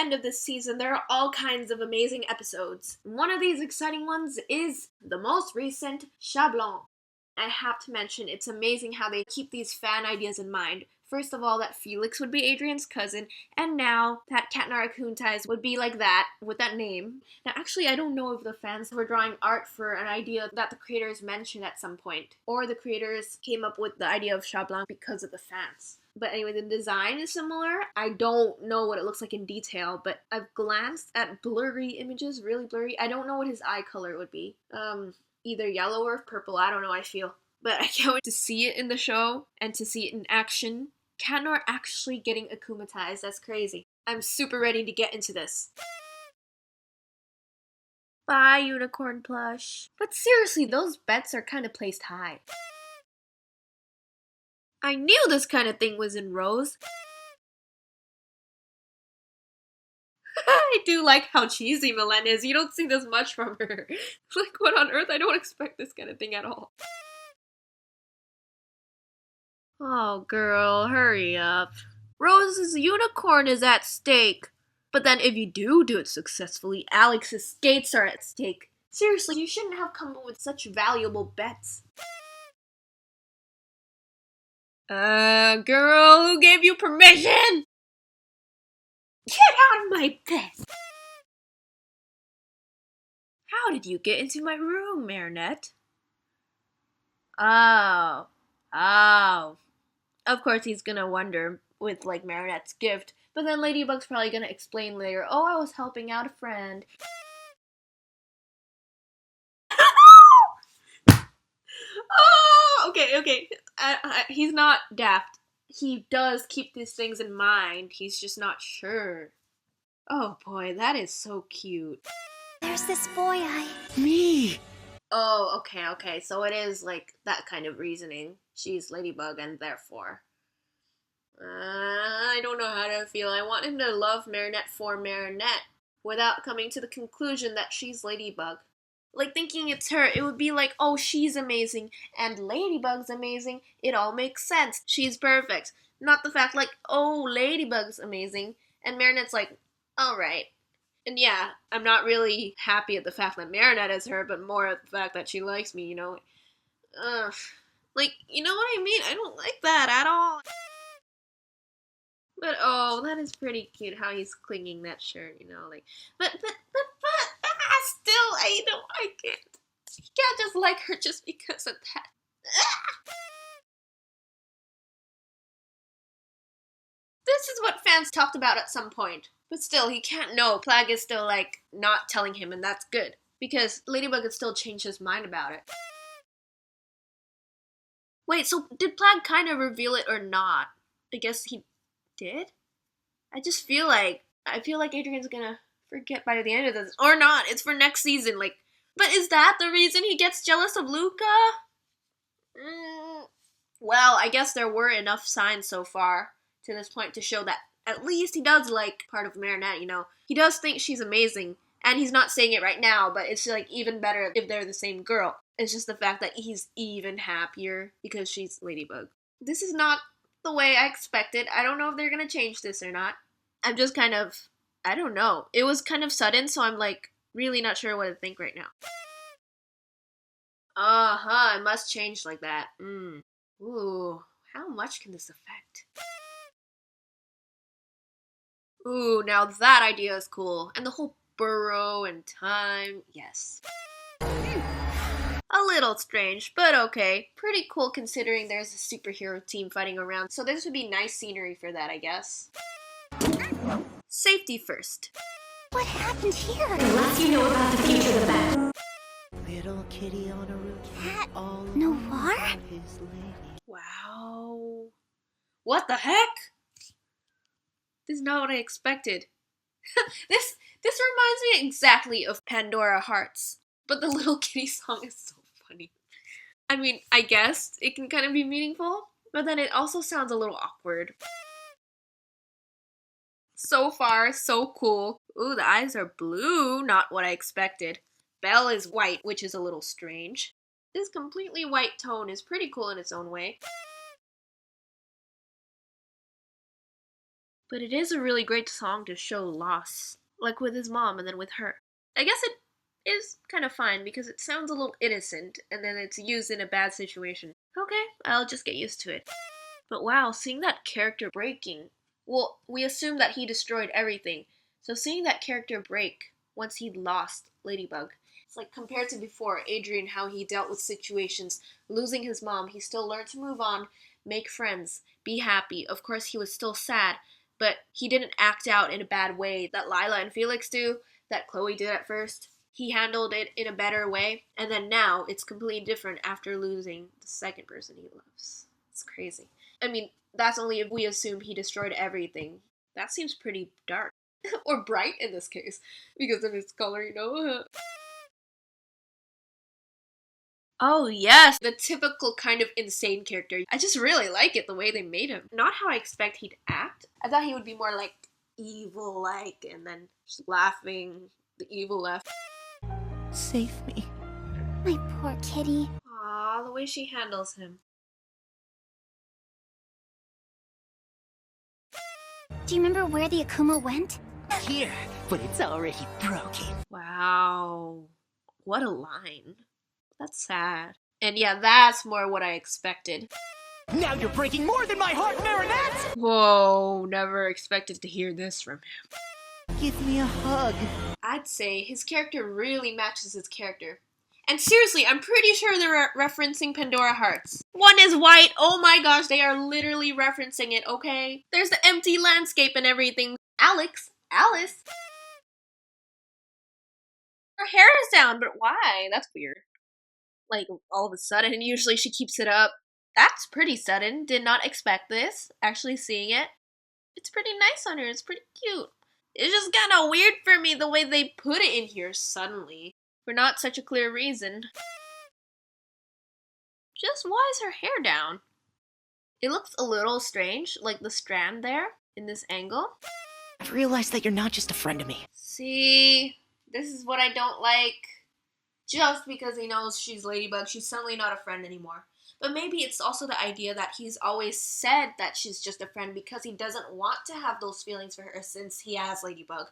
end of this season, there are all kinds of amazing episodes. One of these exciting ones is the most recent, 𝗀 blanc. I have to mention, it's amazing how they keep these fan ideas in mind. First of all, that Felix would be Adrian's cousin, and now that Katnara Kuntais would be like that, with that name. Now actually, I don't know if the fans were drawing art for an idea that the creators mentioned at some point, or the creators came up with the idea of 𝗀 blanc because of the fans. But anyway, the design is similar. I don't know what it looks like in detail, but I've glanced at blurry images, really blurry. I don't know what his eye color would be. Either yellow or purple, I don't know, I feel. But I can't wait to see it in the show and to see it in action. Katnor actually getting akumatized, that's crazy. I'm super ready to get into this. Bye, unicorn plush. But seriously, those bets are kind of placed high. I knew this kind of thing was in Rose. I do like how cheesy Milen is. You don't see this much from her. Like, what on earth? I don't expect this kind of thing at all. Oh, girl, hurry up. Rose's unicorn is at stake. But then if you do it successfully, Alex's skates are at stake. Seriously, you shouldn't have come up with such valuable bets. Girl, who gave you permission? Get out of my bed! How did you get into my room, Marinette? Oh. Of course he's gonna wonder with, like, Marinette's gift, but then Ladybug's probably gonna explain later, oh, I was helping out a friend. Oh, okay. He's not daft. He does keep these things in mind, he's just not sure. Oh boy, that is so cute. There's this boy Me! Oh, okay, so it is like that kind of reasoning. She's Ladybug and therefore. I don't know how to feel. I want him to love Marinette for Marinette without coming to the conclusion that she's Ladybug. Like, thinking it's her, it would be like, oh, she's amazing and Ladybug's amazing. It all makes sense. She's perfect. Not the fact like, oh, Ladybug's amazing and Marinette's like, alright. And yeah, I'm not really happy at the fact that Marinette is her, but more at the fact that she likes me, you know? Like, you know what I mean? I don't like that at all. But oh, that is pretty cute how he's clinging that shirt, you know, like, but, still, I can't. You can't just like her just because of that. This is what fans talked about at some point. But still, he can't know. Plagg is still, like, not telling him, and that's good. Because Ladybug could still change his mind about it. Wait, so did Plagg kind of reveal it or not? I guess he did? I just feel like Adrian's gonna forget by the end of this. Or not, it's for next season, like. But is that the reason he gets jealous of Luca? Well, I guess there were enough signs so far to this point to show that at least he does like part of Marinette, you know. He does think she's amazing, and he's not saying it right now, but it's like even better if they're the same girl. It's just the fact that he's even happier because she's Ladybug. This is not the way I expected. I don't know if they're gonna change this or not. I'm just kind of, I don't know. It was kind of sudden, so I'm like really not sure what to think right now. It must change like that. Ooh, how much can this affect? Ooh, now that idea is cool. And the whole burrow and time, yes. A little strange, but okay. Pretty cool considering there's a superhero team fighting around, so this would be nice scenery for that, I guess. Safety first. What happened here? The less you know about the future, the better. Little kitty on a roof. Cat all Noir? about his lady. Wow. What the heck? This is not what I expected. This reminds me exactly of Pandorahearts, but the little kitty song is so funny. I mean, I guess it can kind of be meaningful, but then it also sounds a little awkward. So far, so cool. Ooh, the eyes are blue, not what I expected. Belle is white, which is a little strange. This completely white tone is pretty cool in its own way. But it is a really great song to show loss, like with his mom and then with her. I guess it is kind of fine because it sounds a little innocent and then it's used in a bad situation. Okay, I'll just get used to it. But wow, seeing that character breaking. Well, we assume that he destroyed everything. So seeing that character break once he'd lost Ladybug. It's like compared to before, Adrien, how he dealt with situations, losing his mom, he still learned to move on, make friends, be happy. Of course, he was still sad, but he didn't act out in a bad way that Lila and Felix do, that Chloe did at first. He handled it in a better way, and then now it's completely different after losing the second person he loves. It's crazy. I mean, that's only if we assume he destroyed everything. That seems pretty dark. Or bright in this case, because of his color, you know? Oh yes, the typical kind of insane character. I just really like it, the way they made him. Not how I expect he'd act. I thought he would be more like evil-like, and then just laughing, the evil laugh. Save me. My poor kitty. Aw, the way she handles him. Do you remember where the Akuma went? Here, but it's already broken. Wow. What a line. That's sad. And yeah, that's more what I expected. Now you're breaking more than my heart, Marinette! Whoa, never expected to hear this from him. Give me a hug. I'd say his character really matches his character. And seriously, I'm pretty sure they're referencing Pandorahearts. One is white, oh my gosh, they are literally referencing it, okay? There's the empty landscape and everything. Alice? Her hair is down, but why? That's weird. Like, all of a sudden, and usually she keeps it up. That's pretty sudden. Did not expect this. Actually seeing it. It's pretty nice on her. It's pretty cute. It's just kind of weird for me the way they put it in here suddenly. For not such a clear reason. Just why is her hair down? It looks a little strange, like the strand there, in this angle. I've realized that you're not just a friend to me. See, this is what I don't like. Just because he knows she's Ladybug, she's suddenly not a friend anymore. But maybe it's also the idea that he's always said that she's just a friend because he doesn't want to have those feelings for her since he has Ladybug.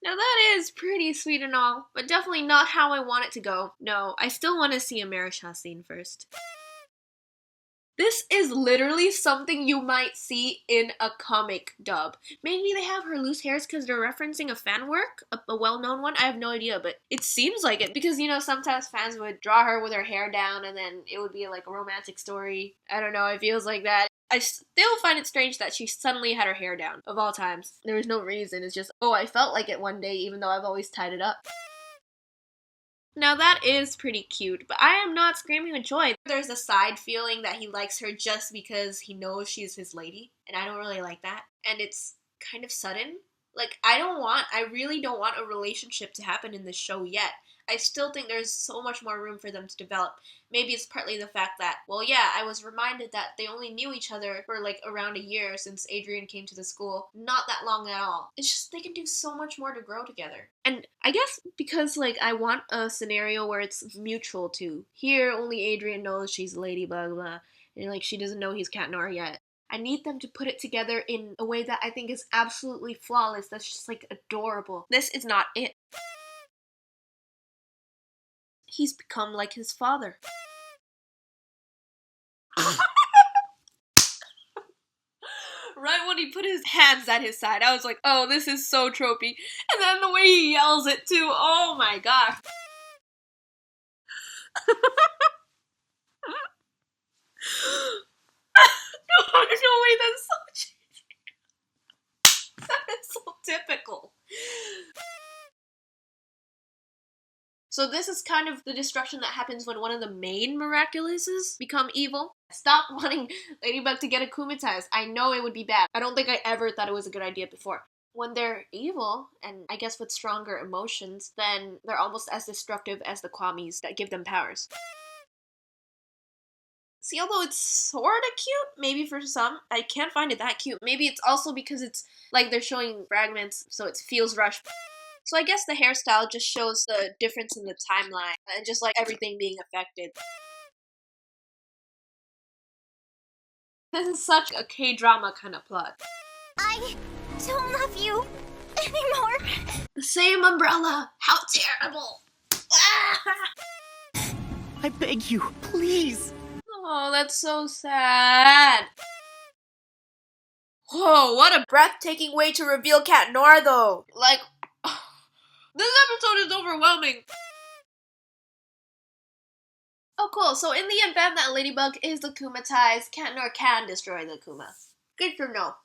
Now that is pretty sweet and all, but definitely not how I want it to go. No, I still want to see a Marisha scene first. This is literally something you might see in a comic dub. Maybe they have her loose hairs because they're referencing a fan work, a well-known one. I have no idea, but it seems like it because, you know, sometimes fans would draw her with her hair down and then it would be like a romantic story. I don't know, it feels like that. I still find it strange that she suddenly had her hair down, of all times. There was no reason, it's just, oh, I felt like it one day even though I've always tied it up. Now that is pretty cute, but I am not screaming with joy. There's a side feeling that he likes her just because he knows she's his lady, and I don't really like that. And it's kind of sudden. Like, I really don't want a relationship to happen in this show yet. I still think there's so much more room for them to develop. Maybe it's partly the fact that, well, yeah, I was reminded that they only knew each other for like around a year since Adrien came to the school. Not that long at all. It's just they can do so much more to grow together. And I guess because like I want a scenario where it's mutual too. Here, only Adrien knows she's Ladybug, blah, and like she doesn't know he's Cat Noir yet. I need them to put it together in a way that I think is absolutely flawless. That's just like adorable. This is not it. He's become like his father. Right when he put his hands at his side, I was like, oh, this is so tropey. And then the way he yells it too, oh my gosh. No way, that's so cheesy. That is so typical. So this is kind of the destruction that happens when one of the main miraculouses become evil. Stop wanting Ladybug to get akumatized. I know it would be bad. I don't think I ever thought it was a good idea before. When they're evil, and I guess with stronger emotions, then they're almost as destructive as the Kwamis that give them powers. See, although it's sorta cute, maybe for some, I can't find it that cute. Maybe it's also because it's like they're showing fragments, so it feels rushed. So I guess the hairstyle just shows the difference in the timeline and just like everything being affected. This is such a K-drama kind of plot. I don't love you anymore. The same umbrella! How terrible! I beg you, please. Oh, that's so sad. Whoa, what a breathtaking way to reveal Cat Noir, though. Like, this episode is overwhelming. Oh, cool. So in the event that Ladybug is the Kumatized, Cat Noir can destroy the Kuma. Good to know.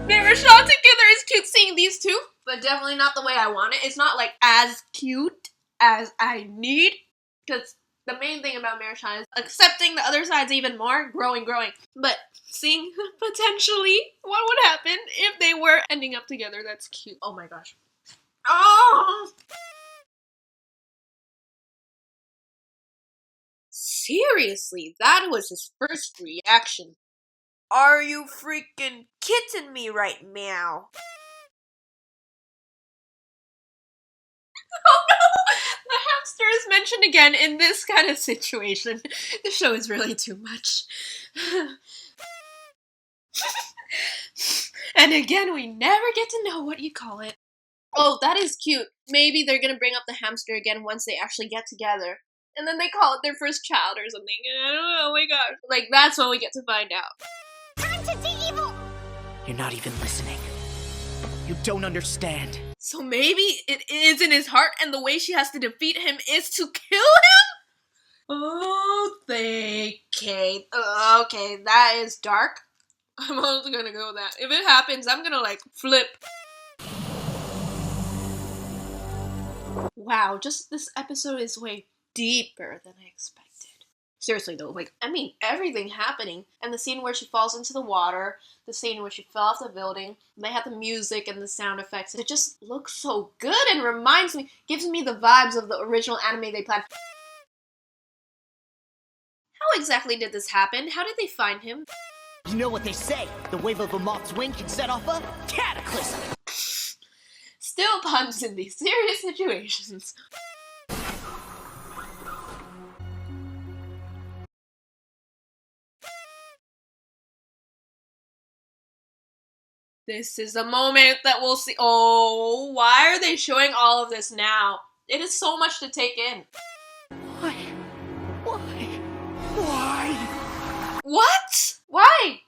They were shot together. It's cute seeing these two, but definitely not the way I want it. It's not like as cute as I need, because the main thing about Mirashine is accepting the other side's even more, growing. But seeing potentially what would happen if they were ending up together, that's cute. Oh my gosh. Oh! Seriously, that was his first reaction. Are you freaking kidding me right now? Oh no! The hamster is mentioned again in this kind of situation. The show is really too much. And again, we never get to know what you call it. Oh, that is cute. Maybe they're gonna bring up the hamster again once they actually get together. And then they call it their first child or something. I don't know, oh my gosh. Like, that's when we get to find out. Time to de-evil. You're not even listening. You don't understand. So maybe it is in his heart and the way she has to defeat him is to kill him? Oh, okay. Okay, that is dark. I'm also gonna go with that. If it happens, I'm gonna like flip. Wow, just this episode is way deeper than I expected. Seriously though, like, I mean, everything happening. And the scene where she falls into the water, the scene where she fell off the building, they have the music and the sound effects. It just looks so good and reminds me, gives me the vibes of the original anime they planned. How exactly did this happen? How did they find him? You know what they say, the wave of a moth's wing can set off a cataclysm. Still puns in these serious situations. This is a moment that we'll see. Oh, why are they showing all of this now? It is so much to take in. Why? What? Why?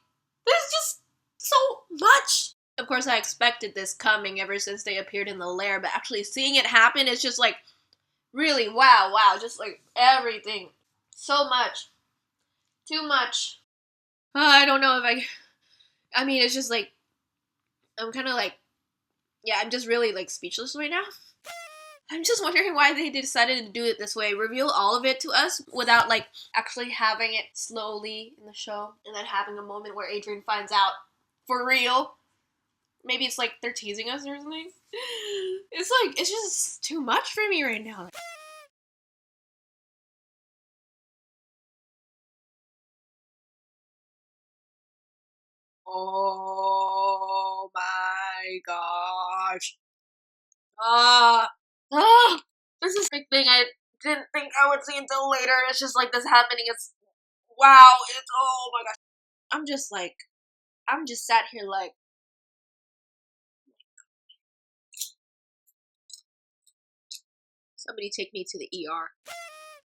There's just so much. Of course, I expected this coming ever since they appeared in the lair, but actually seeing it happen is just like, really, wow, just like everything. So much. Too much. I don't know if I mean, it's just like, I'm kind of like, yeah, I'm just really like speechless right now. I'm just wondering why they decided to do it this way. Reveal all of it to us without like actually having it slowly in the show and then having a moment where Adrian finds out for real. Maybe it's like they're teasing us or something. It's like, it's just too much for me right now. Oh my gosh. This is a big thing I didn't think I would see until later. It's just like this happening. It's, wow, it's, oh my gosh. I'm just sat here like, somebody take me to the ER.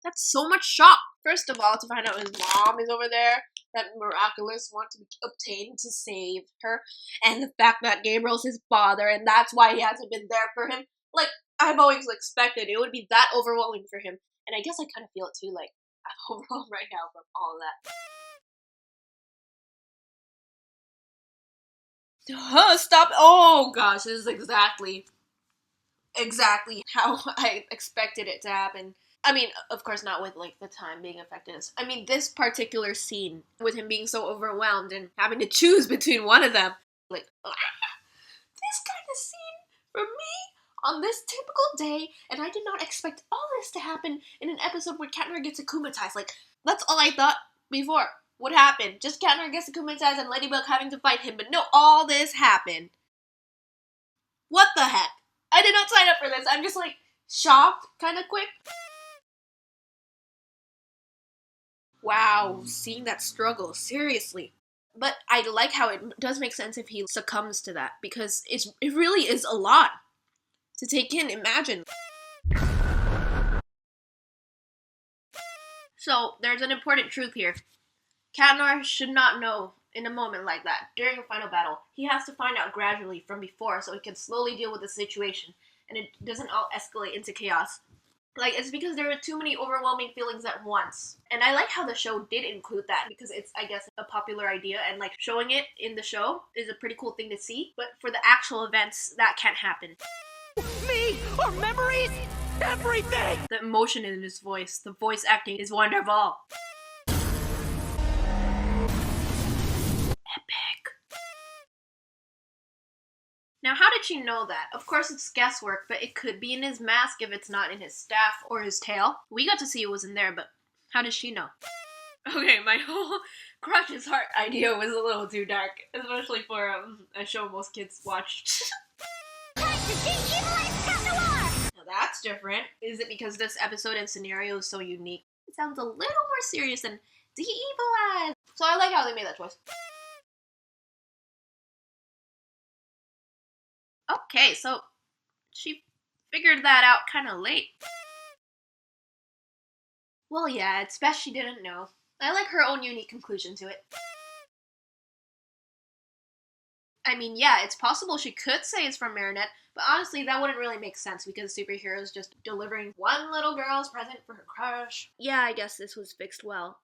That's so much shock. First of all, to find out his mom is over there, that miraculous want to be obtained to save her, and the fact that Gabriel's his father, and that's why he hasn't been there for him. Like, I've always expected it would be that overwhelming for him, and I guess I kind of feel it too. Like, I'm overwhelmed right now from all of that. Stop! Oh gosh, this is exactly how I expected it to happen. I mean, of course not with, like, the time being affected. I mean, this particular scene, with him being so overwhelmed and having to choose between one of them, like, this kind of scene for me on this typical day, and I did not expect all this to happen in an episode where Katner gets akumatized. Like, that's all I thought before would happen. Just Katner gets akumatized and Ladybug having to fight him, but no, all this happened. What the heck? I did not sign up for this. I'm just, like, shocked kind of quick. Wow, seeing that struggle, seriously. But I like how it does make sense if he succumbs to that, because it really is a lot to take in, imagine. So, there's an important truth here. Katnar should not know in a moment like that, during a final battle. He has to find out gradually from before so he can slowly deal with the situation, and it doesn't all escalate into chaos. Like, it's because there are too many overwhelming feelings at once. And I like how the show did include that, because it's, I guess, a popular idea, and like, showing it in the show is a pretty cool thing to see. But for the actual events, that can't happen. Me, our memories, everything! The emotion in his voice, the voice acting is wonderful. Epic. Now, how did she know that? Of course, it's guesswork, but it could be in his mask if it's not in his staff or his tail. We got to see it was in there, but how does she know? Okay, my whole Crush's heart idea was a little too dark, especially for a show most kids watch. Now that's different. Is it because this episode and scenario is so unique? It sounds a little more serious than de-evilize. So I like how they made that choice. Okay, so she figured that out kind of late. Well, yeah, it's best she didn't know. I like her own unique conclusion to it. I mean, yeah, it's possible she could say it's from Marinette, but honestly, that wouldn't really make sense because superheroes just delivering one little girl's present for her crush. Yeah, I guess this was fixed well.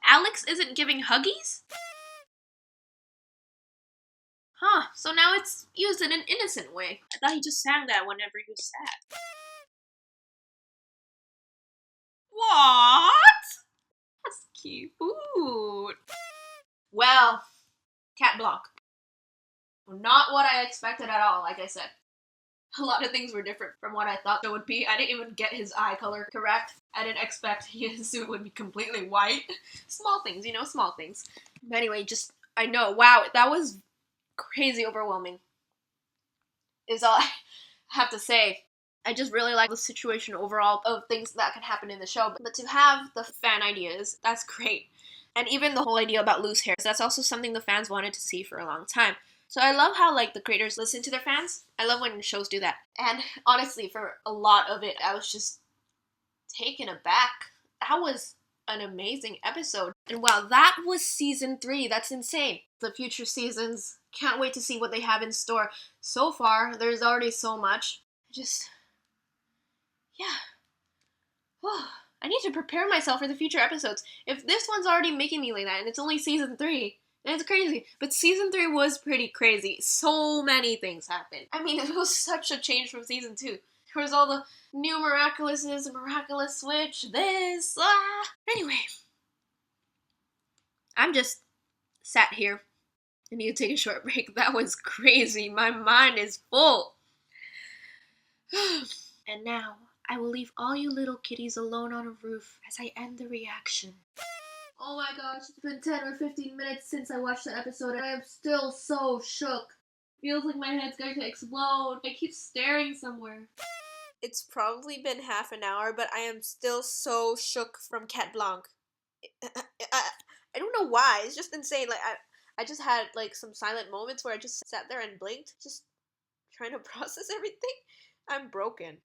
Alex isn't giving huggies? Huh, so now it's used in an innocent way. I thought he just sang that whenever he was sad. What? That's cute. Well, Cat Blanc. Not what I expected at all, like I said. A lot of things were different from what I thought it would be. I didn't even get his eye color correct. I didn't expect his suit would be completely white. Small things, you know, small things. But anyway, I know, wow, that was crazy overwhelming, is all I have to say. I just really like the situation overall of things that can happen in the show, but to have the fan ideas, that's great. And even the whole idea about loose hairs, that's also something the fans wanted to see for a long time. So I love how, like, the creators listen to their fans. I love when shows do that. And honestly, for a lot of it, I was just taken aback. That was an amazing episode. And wow, that was season 3. That's insane. The future seasons, can't wait to see what they have in store. So far, there's already so much. Yeah. I need to prepare myself for the future episodes. If this one's already making me like that, and it's only season 3, then it's crazy. But season 3 was pretty crazy. So many things happened. I mean, it was such a change from season 2. There was all the new miraculouses, miraculous switch, this, Anyway. I'm just sat here. I need to take a short break. That was crazy. My mind is full. And now, I will leave all you little kitties alone on a roof as I end the reaction. Oh my gosh, it's been 10 or 15 minutes since I watched that episode and I am still so shook. Feels like my head's going to explode. I keep staring somewhere. It's probably been half an hour, but I am still so shook from Cat Blanc. I don't know why, it's just insane. Like, I just had like some silent moments where I just sat there and blinked, just trying to process everything. I'm broken.